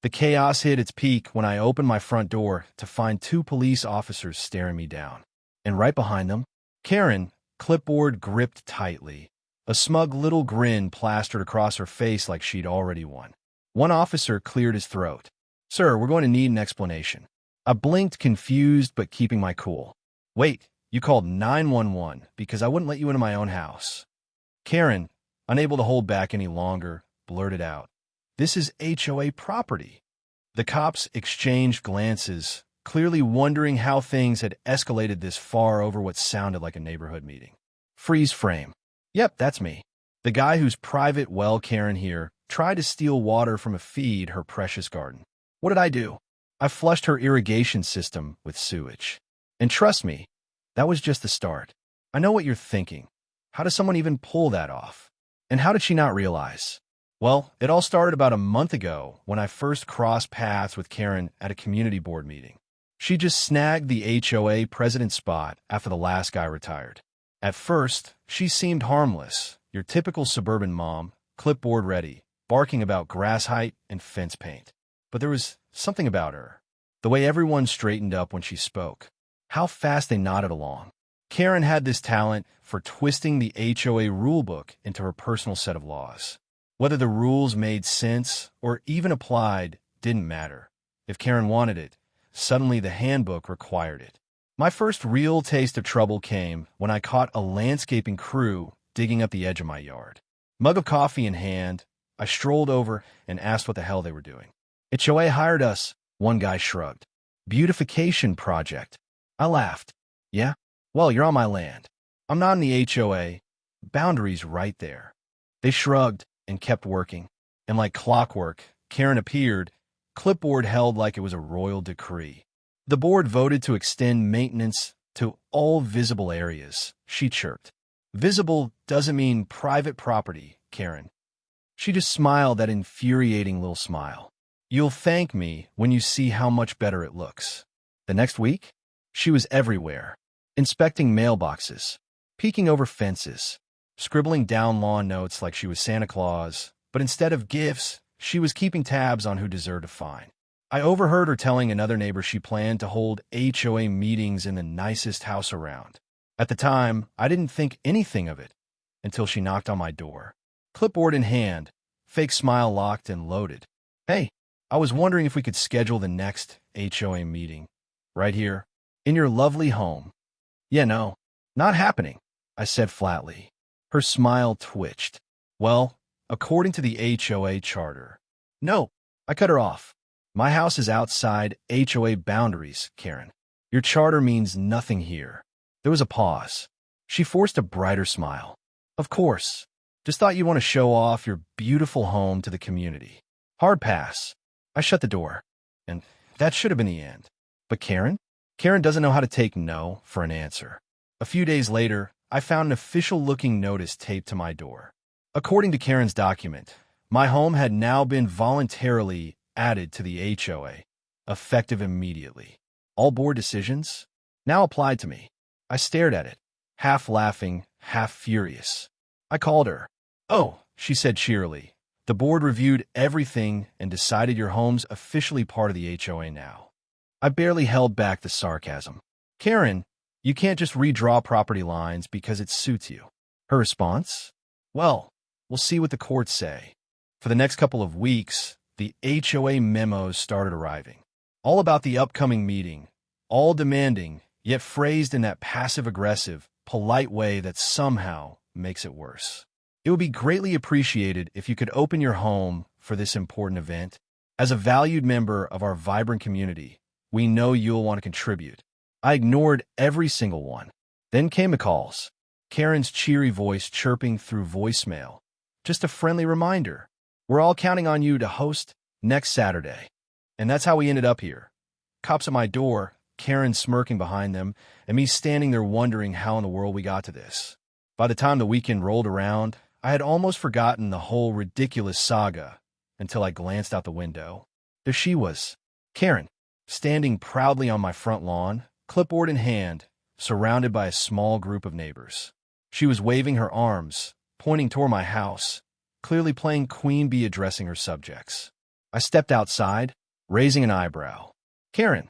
The chaos hit its peak when I opened my front door to find two police officers staring me down. And right behind them, Karen, clipboard gripped tightly, a smug little grin plastered across her face like she'd already won. One officer cleared his throat. "Sir, we're going to need an explanation." I blinked, confused but keeping my cool. "Wait, you called 911 because I wouldn't let you into my own house." Karen, unable to hold back any longer, blurted out, "This is HOA property." The cops exchanged glances, clearly wondering how things had escalated this far over what sounded like a neighborhood meeting. Freeze frame. Yep, that's me. The guy whose private well Karen here tried to steal water from a feed her precious garden. What did I do? I flushed her irrigation system with sewage. And trust me, that was just the start. I know what you're thinking. How does someone even pull that off? And how did she not realize? Well, it all started about a month ago when I first crossed paths with Karen at a community board meeting. She just snagged the HOA president spot after the last guy retired. At first, she seemed harmless, your typical suburban mom, clipboard ready, barking about grass height and fence paint. But there was something about her. The way everyone straightened up when she spoke. How fast they nodded along. Karen had this talent for twisting the HOA rulebook into her personal set of laws. Whether the rules made sense or even applied didn't matter. If Karen wanted it, suddenly the handbook required it. My first real taste of trouble came when I caught a landscaping crew digging up the edge of my yard. Mug of coffee in hand, I strolled over and asked what the hell they were doing. "HOA hired us," one guy shrugged. "Beautification project." I laughed. "Yeah? Well, you're on my land. I'm not in the HOA. Boundaries right there." They shrugged and kept working. And like clockwork, Karen appeared, clipboard held like it was a royal decree. The board voted to extend maintenance to all visible areas, she chirped. "Visible doesn't mean private property, Karen." She just smiled that infuriating little smile. "You'll thank me when you see how much better it looks." The next week, she was everywhere, inspecting mailboxes, peeking over fences, scribbling down lawn notes like she was Santa Claus, but instead of gifts, she was keeping tabs on who deserved a fine. I overheard her telling another neighbor she planned to hold HOA meetings in the nicest house around. At the time, I didn't think anything of it until she knocked on my door. Clipboard in hand, fake smile locked and loaded. "Hey, I was wondering if we could schedule the next HOA meeting. Right here, in your lovely home." "Yeah, no, not happening," I said flatly. Her smile twitched. "Well, according to the HOA charter." "No," I cut her off. "My house is outside HOA boundaries, Karen. Your charter means nothing here." There was a pause. She forced a brighter smile. "Of course. Just thought you'd want to show off your beautiful home to the community." Hard pass. I shut the door. And that should have been the end. But Karen? Karen doesn't know how to take no for an answer. A few days later, I found an official-looking notice taped to my door. According to Karen's document, my home had now been voluntarily added to the HOA, effective immediately. All board decisions now applied to me. I stared at it, half laughing, half furious. I called her. "Oh," she said cheerily, "the board reviewed everything and decided your home's officially part of the HOA now." I barely held back the sarcasm. "Karen, you can't just redraw property lines because it suits you." Her response? "Well, we'll see what the courts say." For the next couple of weeks, the HOA memos started arriving. All about the upcoming meeting, all demanding, yet phrased in that passive-aggressive, polite way that somehow makes it worse. "It would be greatly appreciated if you could open your home for this important event. As a valued member of our vibrant community, we know you'll want to contribute." I ignored every single one. Then came the calls. Karen's cheery voice chirping through voicemail. "Just a friendly reminder. We're all counting on you to host next Saturday." And that's how we ended up here. Cops at my door, Karen smirking behind them, and me standing there wondering how in the world we got to this. By the time the weekend rolled around, I had almost forgotten the whole ridiculous saga until I glanced out the window. There she was, Karen, standing proudly on my front lawn, clipboard in hand, surrounded by a small group of neighbors. She was waving her arms, pointing toward my house, clearly playing queen bee addressing her subjects. I stepped outside, raising an eyebrow. Karen,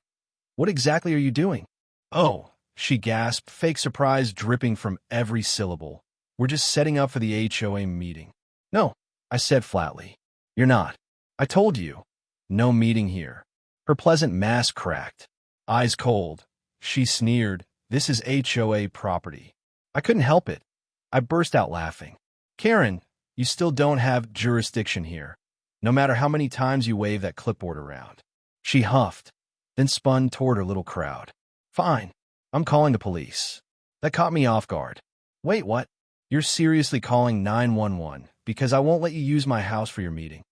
what exactly are you doing? Oh, she gasped, fake surprise dripping from every syllable. We're just setting up for the HOA meeting. No, I said flatly. You're not. I told you. No meeting here. Her pleasant mask cracked. Eyes cold. She sneered. This is HOA property. I couldn't help it. I burst out laughing. Karen, you still don't have jurisdiction here, no matter how many times you wave that clipboard around. She huffed, then spun toward her little crowd. Fine. I'm calling the police. That caught me off guard. Wait, what? You're seriously calling 911 because I won't let you use my house for your meeting?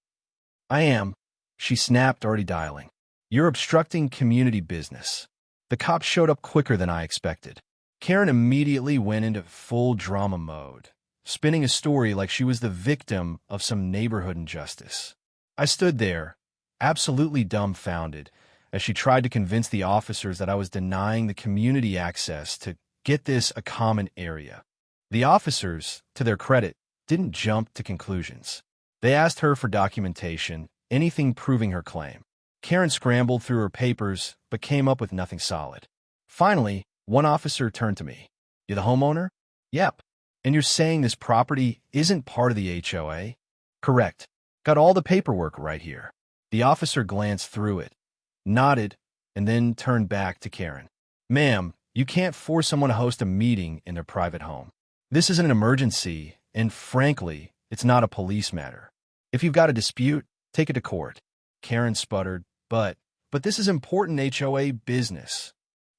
I am, she snapped, already dialing. You're obstructing community business. The cops showed up quicker than I expected. Karen immediately went into full drama mode, spinning a story like she was the victim of some neighborhood injustice. I stood there, absolutely dumbfounded, as she tried to convince the officers that I was denying the community access to, get this, a common area. The officers, to their credit, didn't jump to conclusions. They asked her for documentation, anything proving her claim. Karen scrambled through her papers, but came up with nothing solid. Finally, one officer turned to me. You the homeowner? Yep. And you're saying this property isn't part of the HOA? Correct. Got all the paperwork right here. The officer glanced through it, nodded, and then turned back to Karen. Ma'am, you can't force someone to host a meeting in their private home. This is an emergency, and frankly, it's not a police matter. If you've got a dispute, take it to court. Karen sputtered, but this is important HOA business.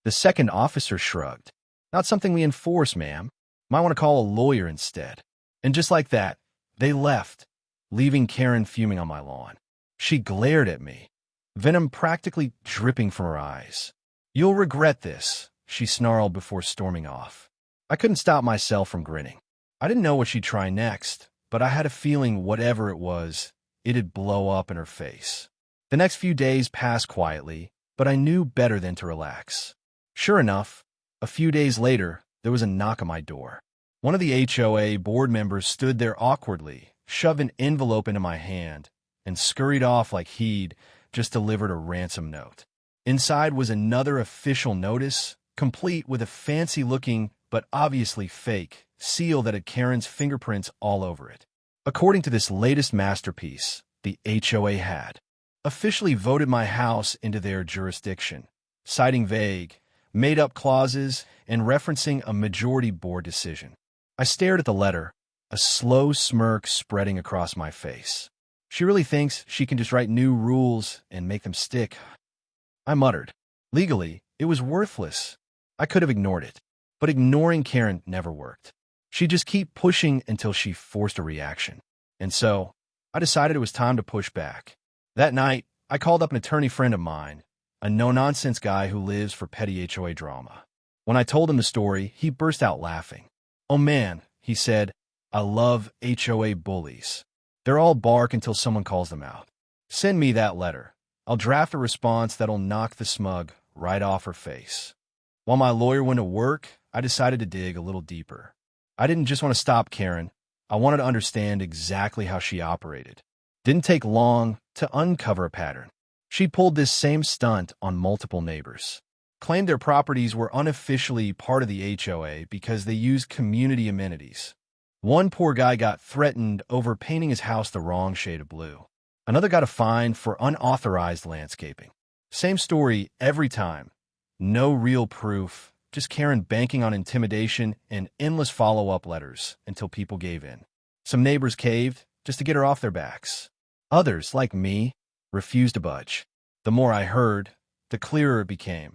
The second officer shrugged. Not something we enforce, ma'am. Might want to call a lawyer instead. And just like that, they left, leaving Karen fuming on my lawn. She glared at me, venom practically dripping from her eyes. You'll regret this, she snarled before storming off. I couldn't stop myself from grinning. I didn't know what she'd try next, but I had a feeling whatever it was, it'd blow up in her face. The next few days passed quietly, but I knew better than to relax. Sure enough, a few days later, there was a knock on my door. One of the HOA board members stood there awkwardly, shoved an envelope into my hand, and scurried off like he'd just delivered a ransom note. Inside was another official notice, complete with a fancy-looking, but obviously fake, seal that had Karen's fingerprints all over it. According to this latest masterpiece, the HOA had officially voted my house into their jurisdiction, citing vague, made-up clauses and referencing a majority board decision. I stared at the letter, a slow smirk spreading across my face. She really thinks she can just write new rules and make them stick. I muttered. Legally, it was worthless. I could have ignored it. But ignoring Karen never worked. She'd just keep pushing until she forced a reaction. And so, I decided it was time to push back. That night, I called up an attorney friend of mine, a no-nonsense guy who lives for petty HOA drama. When I told him the story, he burst out laughing. Oh man, he said, I love HOA bullies. They're all bark until someone calls them out. Send me that letter. I'll draft a response that'll knock the smug right off her face. While my lawyer went to work, I decided to dig a little deeper. I didn't just want to stop Karen. I wanted to understand exactly how she operated. Didn't take long to uncover a pattern. She pulled this same stunt on multiple neighbors. Claimed their properties were unofficially part of the HOA because they used community amenities. One poor guy got threatened over painting his house the wrong shade of blue. Another got a fine for unauthorized landscaping. Same story every time. No real proof, just Karen banking on intimidation and endless follow-up letters until people gave in. Some neighbors caved just to get her off their backs. Others, like me, refused to budge. The more I heard, the clearer it became.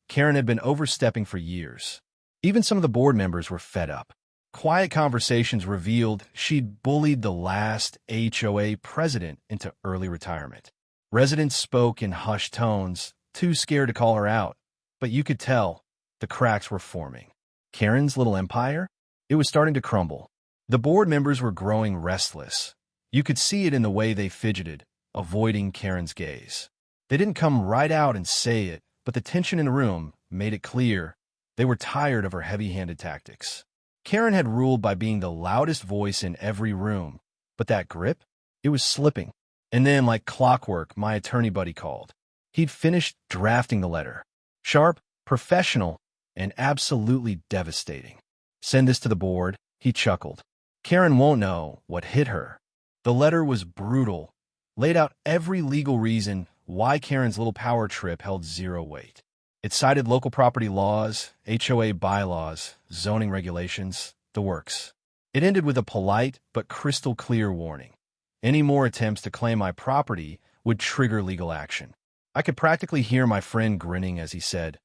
Karen had been overstepping for years. Even some of the board members were fed up. Quiet conversations revealed she'd bullied the last HOA president into early retirement. Residents spoke in hushed tones, too scared to call her out, but you could tell the cracks were forming. Karen's little empire? It was starting to crumble. The board members were growing restless. You could see it in the way they fidgeted, avoiding Karen's gaze. They didn't come right out and say it, but the tension in the room made it clear they were tired of her heavy-handed tactics. Karen had ruled by being the loudest voice in every room, but that grip? It was slipping. And then, like clockwork, my attorney buddy called. He'd finished drafting the letter. Sharp, professional, and absolutely devastating. Send this to the board, he chuckled. Karen won't know what hit her. The letter was brutal, laid out every legal reason why Karen's little power trip held zero weight. It cited local property laws, HOA bylaws, zoning regulations, the works. It ended with a polite but crystal clear warning. Any more attempts to claim my property would trigger legal action. I could practically hear my friend grinning as he said,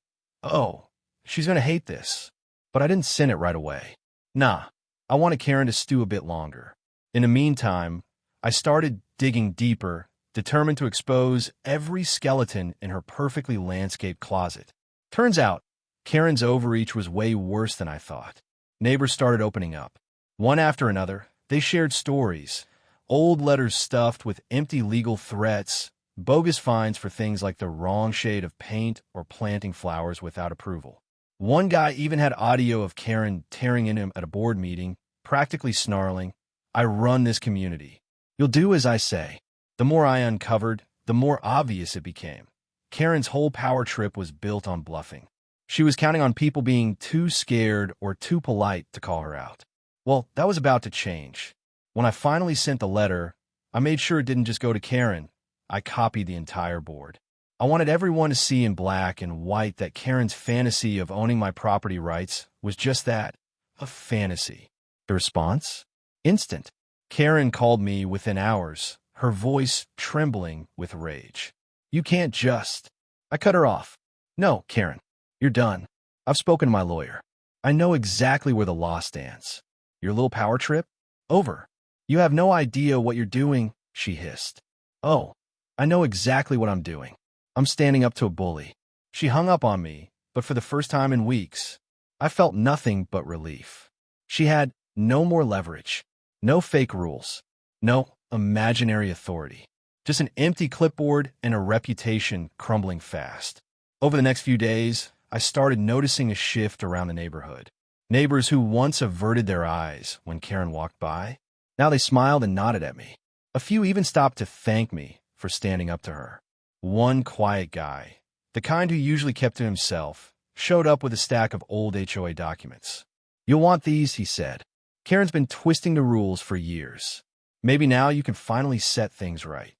"Oh, she's going to hate this." But I didn't send it right away. Nah, I wanted Karen to stew a bit longer. In the meantime, I started digging deeper, determined to expose every skeleton in her perfectly landscaped closet. Turns out, Karen's overreach was way worse than I thought. Neighbors started opening up. One after another, they shared stories, old letters stuffed with empty legal threats, bogus fines for things like the wrong shade of paint or planting flowers without approval. One guy even had audio of Karen tearing into him at a board meeting, practically snarling, "I run this community. You'll do as I say." The more I uncovered, the more obvious it became. Karen's whole power trip was built on bluffing. She was counting on people being too scared or too polite to call her out. Well, that was about to change. When I finally sent the letter, I made sure it didn't just go to Karen. I copied the entire board. I wanted everyone to see in black and white that Karen's fantasy of owning my property rights was just that, a fantasy. The response? Instant. Karen called me within hours, her voice trembling with rage. "You can't just..." I cut her off. "No, Karen, you're done. I've spoken to my lawyer. I know exactly where the law stands. Your little power trip? Over. You have no idea what you're doing," she hissed. "Oh, I know exactly what I'm doing. I'm standing up to a bully." She hung up on me, but for the first time in weeks, I felt nothing but relief. She had no more leverage, no fake rules, no imaginary authority. Just an empty clipboard and a reputation crumbling fast. Over the next few days, I started noticing a shift around the neighborhood. Neighbors who once averted their eyes when Karen walked by, now they smiled and nodded at me. A few even stopped to thank me for standing up to her. One quiet guy, the kind who usually kept to himself, showed up with a stack of old HOA documents. "You'll want these," he said. "Karen's been twisting the rules for years. Maybe now you can finally set things right."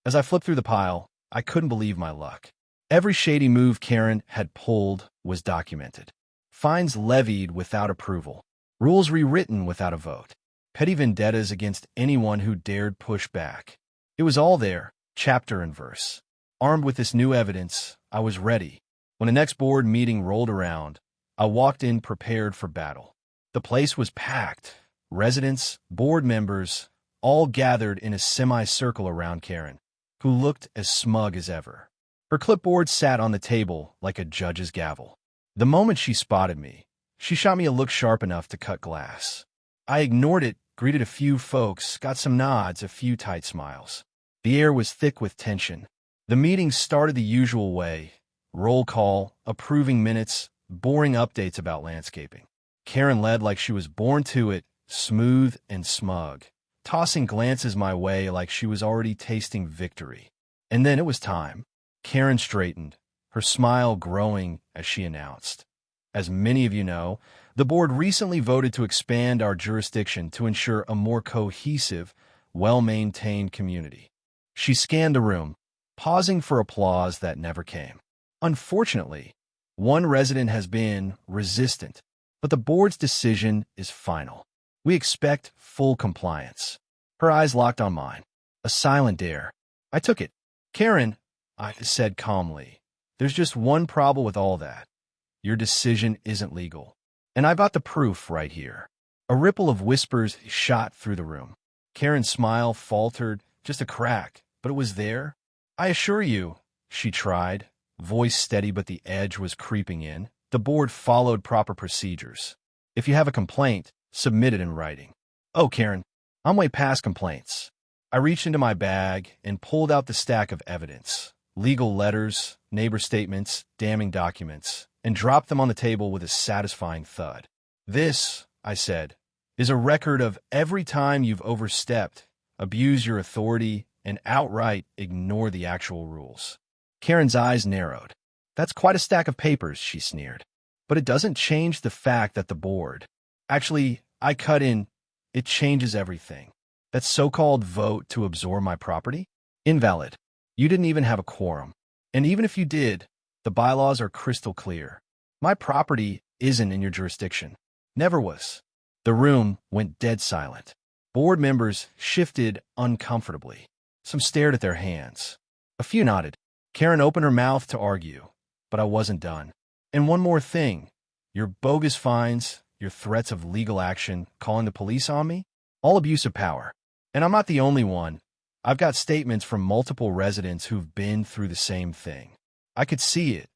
As I flipped through the pile, I couldn't believe my luck. Every shady move Karen had pulled was documented. Fines levied without approval. Rules rewritten without a vote. Petty vendettas against anyone who dared push back. It was all there, chapter and verse. Armed with this new evidence, I was ready. When the next board meeting rolled around, I walked in prepared for battle. The place was packed. Residents, board members, all gathered in a semicircle around Karen, who looked as smug as ever. Her clipboard sat on the table like a judge's gavel. The moment she spotted me, she shot me a look sharp enough to cut glass. I ignored it, greeted a few folks, got some nods, a few tight smiles. The air was thick with tension. The meeting started the usual way. Roll call, approving minutes, boring updates about landscaping. Karen led like she was born to it, smooth and smug, tossing glances my way like she was already tasting victory. And then it was time. Karen straightened, her smile growing as she announced, "As many of you know, the board recently voted to expand our jurisdiction to ensure a more cohesive, well-maintained community." She scanned the room, pausing for applause that never came. Unfortunately, one resident has been resistant, but the board's decision is final. We expect full compliance. Her eyes locked on mine. A silent dare. I took it. "Karen," I said calmly, "there's just one problem with all that. Your decision isn't legal. And I've got the proof right here." A ripple of whispers shot through the room. Karen's smile faltered, just a crack, but it was there. "I assure you," she tried, voice steady but the edge was creeping in. "The board followed proper procedures. If you have a complaint, submit it in writing." "Oh, Karen, I'm way past complaints." I reached into my bag and pulled out the stack of evidence, legal letters, neighbor statements, damning documents, and dropped them on the table with a satisfying thud. "This," I said, "is a record of every time you've overstepped, abused your authority, and outright ignore the actual rules. Karen's eyes narrowed. That's quite a stack of papers, she sneered. But it doesn't change the fact that the board. Actually, I cut in. It changes everything. That so-called vote to absorb my property? Invalid. You didn't even have a quorum. And even if you did, the bylaws are crystal clear. My property isn't in your jurisdiction. Never was. The room went dead silent. Board members shifted uncomfortably. Some stared at their hands. A few nodded. Karen opened her mouth to argue, but I wasn't done. And one more thing. Your bogus fines, your threats of legal action, calling the police on me, all abuse of power. And I'm not the only one. I've got statements from multiple residents who've been through the same thing. I could see it.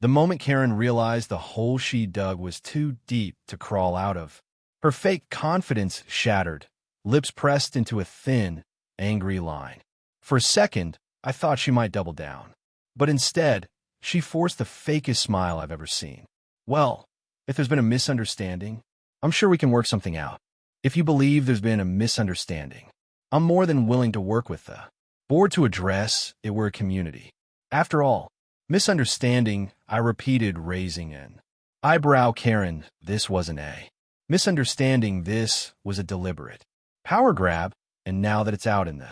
The moment Karen realized the hole she dug was too deep to crawl out of. Her fake confidence shattered, lips pressed into a thin, angry line. For a second, I thought she might double down. But instead, she forced the fakest smile I've ever seen. Well, if there's been a misunderstanding, I'm sure we can work something out. If you believe there's been a misunderstanding, I'm more than willing to work with the board to address it. We're a community. After all, misunderstanding, I repeated, raising an eyebrow. Karen, this wasn't a misunderstanding. This was a deliberate power grab, and now that it's out in the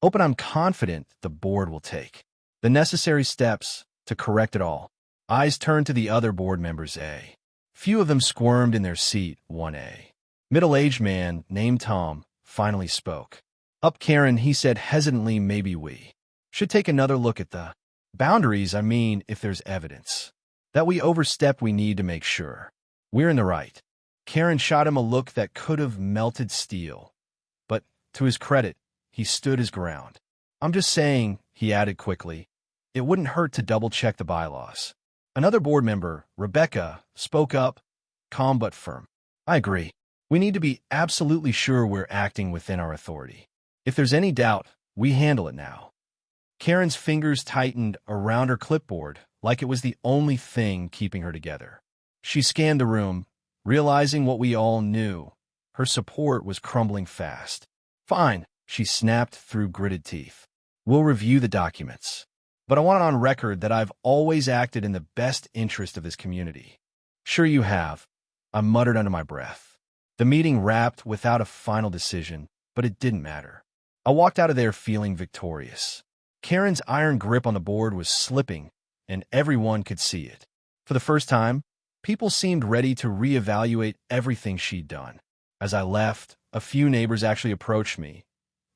open, I'm confident the board will take the necessary steps to correct it all. Eyes turned to the other board members. A few of them squirmed in their seat. A middle-aged man named Tom finally spoke. Up, Karen, he said hesitantly, maybe we should take another look at the boundaries. I mean, if there's evidence that we overstep, we need to make sure we're in the right. Karen shot him a look that could have melted steel. But to his credit, he stood his ground. I'm just saying, he added quickly, it wouldn't hurt to double-check the bylaws. Another board member, Rebecca, spoke up, calm but firm. I agree. We need to be absolutely sure we're acting within our authority. If there's any doubt, we handle it now. Karen's fingers tightened around her clipboard like it was the only thing keeping her together. She scanned the room, realizing what we all knew. Her support was crumbling fast. Fine, she snapped through gritted teeth. We'll review the documents. But I want it on record that I've always acted in the best interest of this community. Sure you have, I muttered under my breath. The meeting wrapped without a final decision, but it didn't matter. I walked out of there feeling victorious. Karen's iron grip on the board was slipping, and everyone could see it. For the first time, people seemed ready to reevaluate everything she'd done. As I left, a few neighbors actually approached me,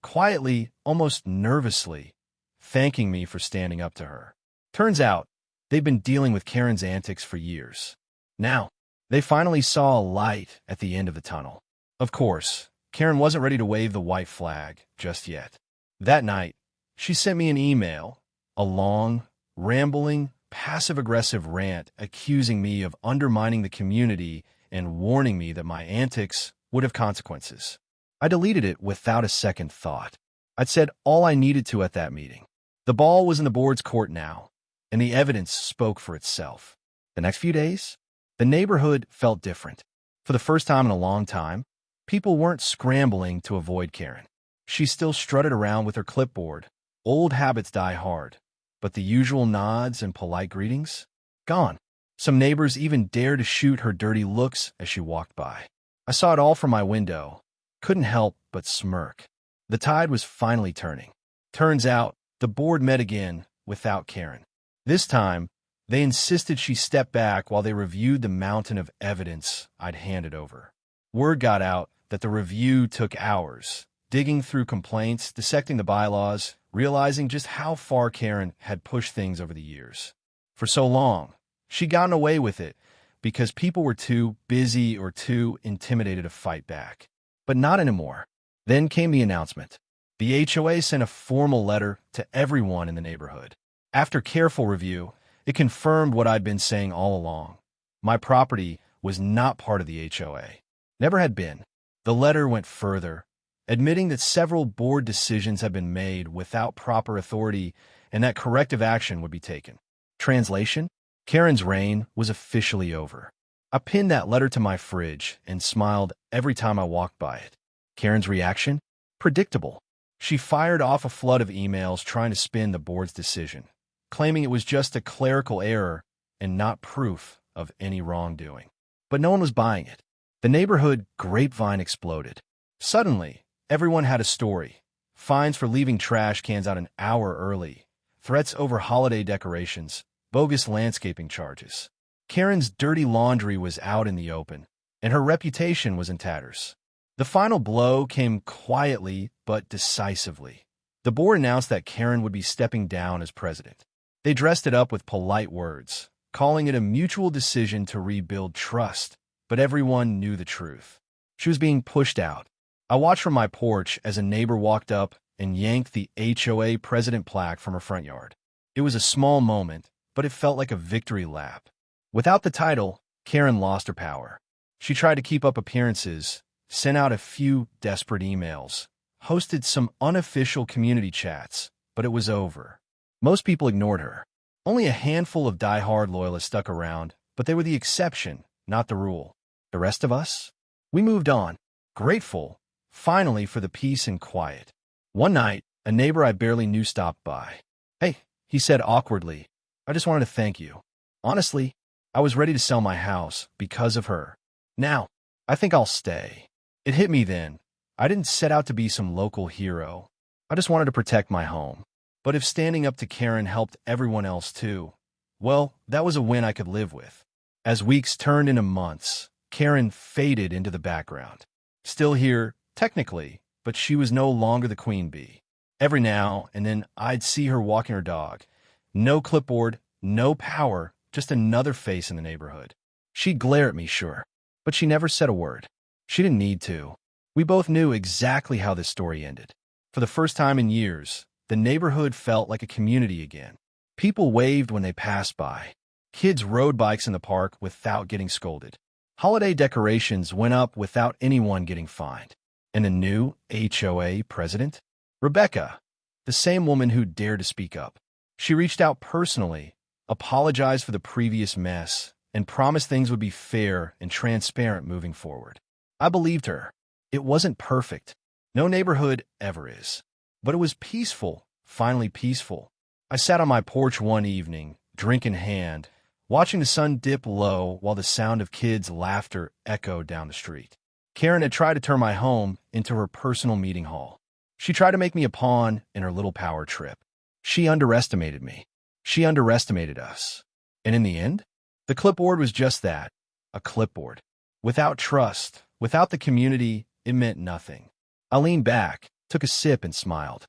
quietly, almost nervously, thanking me for standing up to her. Turns out, they've been dealing with Karen's antics for years. Now, they finally saw a light at the end of the tunnel. Of course, Karen wasn't ready to wave the white flag just yet. That night, she sent me an email, a long, rambling, passive-aggressive rant accusing me of undermining the community and warning me that my antics would have consequences. I deleted it without a second thought. I'd said all I needed to at that meeting. The ball was in the board's court now, and the evidence spoke for itself. The next few days, the neighborhood felt different. For the first time in a long time, people weren't scrambling to avoid Karen. She still strutted around with her clipboard. Old habits die hard, but the usual nods and polite greetings? Gone. Some neighbors even dared to shoot her dirty looks as she walked by. I saw it all from my window. Couldn't help but smirk. The tide was finally turning. Turns out, the board met again without Karen. This time, they insisted she step back while they reviewed the mountain of evidence I'd handed over. Word got out that the review took hours, digging through complaints, dissecting the bylaws, realizing just how far Karen had pushed things over the years. For so long, she'd gotten away with it because people were too busy or too intimidated to fight back. But not anymore. Then came the announcement. The HOA sent a formal letter to everyone in the neighborhood. After careful review, it confirmed what I'd been saying all along. My property was not part of the HOA. Never had been. The letter went further, admitting that several board decisions had been made without proper authority and that corrective action would be taken. Translation? Karen's reign was officially over. I pinned that letter to my fridge and smiled every time I walked by it. Karen's reaction? Predictable. She fired off a flood of emails trying to spin the board's decision, claiming it was just a clerical error and not proof of any wrongdoing. But no one was buying it. The neighborhood grapevine exploded. Suddenly, everyone had a story. Fines for leaving trash cans out an hour early, threats over holiday decorations, bogus landscaping charges. Karen's dirty laundry was out in the open, and her reputation was in tatters. The final blow came quietly but decisively. The board announced that Karen would be stepping down as president. They dressed it up with polite words, calling it a mutual decision to rebuild trust, but everyone knew the truth. She was being pushed out. I watched from my porch as a neighbor walked up and yanked the HOA president plaque from her front yard. It was a small moment, but it felt like a victory lap. Without the title, Karen lost her power. She tried to keep up appearances, sent out a few desperate emails, hosted some unofficial community chats, but it was over. Most people ignored her. Only a handful of die-hard loyalists stuck around, but they were the exception, not the rule. The rest of us? We moved on, grateful, finally, for the peace and quiet. One night, a neighbor I barely knew stopped by. "Hey," he said awkwardly, "I just wanted to thank you. Honestly, I was ready to sell my house because of her. Now, I think I'll stay." It hit me then. I didn't set out to be some local hero. I just wanted to protect my home. But if standing up to Karen helped everyone else too, well, that was a win I could live with. As weeks turned into months, Karen faded into the background. Still here, technically, but she was no longer the queen bee. Every now and then, I'd see her walking her dog. No clipboard, no power, just another face in the neighborhood. She'd glare at me, sure, but she never said a word. She didn't need to. We both knew exactly how this story ended. For the first time in years, the neighborhood felt like a community again. People waved when they passed by. Kids rode bikes in the park without getting scolded. Holiday decorations went up without anyone getting fined. And the new HOA president? Rebecca, the same woman who dared to speak up. She reached out personally, apologized for the previous mess, and promised things would be fair and transparent moving forward. I believed her. It wasn't perfect. No neighborhood ever is. But it was peaceful, finally peaceful. I sat on my porch one evening, drink in hand, watching the sun dip low while the sound of kids' laughter echoed down the street. Karen had tried to turn my home into her personal meeting hall. She tried to make me a pawn in her little power trip. She underestimated me. She underestimated us. And in the end, the clipboard was just that, a clipboard. Without trust, without the community, it meant nothing. I leaned back, took a sip, and smiled.